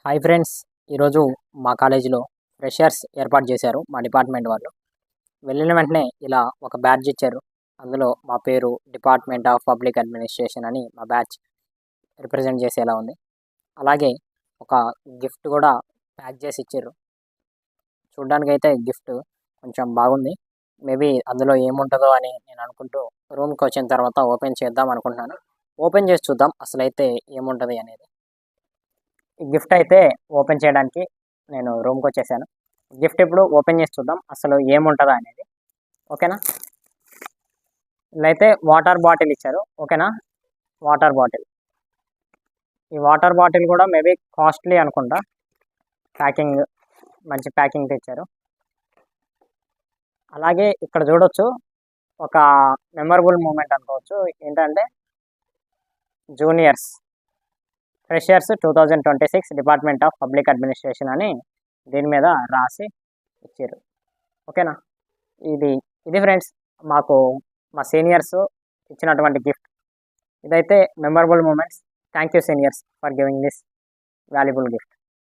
Hi friends, ఈరోజు మా కాలేజీలో ఫ్రెషర్స్ ఏర్పాటు చేశారు మా డిపార్ట్మెంట్ వాళ్ళు. వెళ్ళిన వెంటనే ఇలా ఒక బ్యాడ్జ్ ఇచ్చారు. అందులో మా పేరు డిపార్ట్మెంట్ ఆఫ్ పబ్లిక్ అడ్మినిస్ట్రేషన్ అని మా బ్యాచ్ రిప్రజెంట్ చేసేలా ఉంది. అలాగే ఒక గిఫ్ట్ కూడా ప్యాక్ చేసి ఇచ్చారు. చూడ్డానికైతే గిఫ్ట్ కొంచెం బాగుంది. మేబీ అందులో ఏముంటుందో అని నేను అనుకుంటూ రూమ్కి వచ్చిన తర్వాత ఓపెన్ చేద్దాం అనుకుంటున్నాను. ఓపెన్ చేసి చూద్దాం అసలైతే ఏముంటుంది అనేది. ఈ గిఫ్ట్ అయితే ఓపెన్ చేయడానికి నేను రూమ్కి వచ్చేసాను. గిఫ్ట్ ఇప్పుడు ఓపెన్ చేసి చూద్దాం అసలు ఏముంటుందా అనేది. ఓకేనా, ఇలా అయితే వాటర్ బాటిల్ ఇచ్చారు. ఓకేనా, వాటర్ బాటిల్. ఈ వాటర్ బాటిల్ కూడా మేబీ కాస్ట్లీ అనుకుంటా. ప్యాకింగ్ మంచి ప్యాకింగ్ తెచ్చారు. అలాగే ఇక్కడ చూడొచ్చు ఒక మెమరబుల్ మూమెంట్ అనుకోవచ్చు. ఏంటంటే juniors freshers 2026 department of public administration అని దీని మీద రాసి ఇచ్చారు. ఓకేనా, ఇది ఫ్రెండ్స్ మాకు మా సీనియర్స్ ఇచ్చినటువంటి గిఫ్ట్. ఇదైతే memorable moments. Thank you seniors for giving this valuable gift.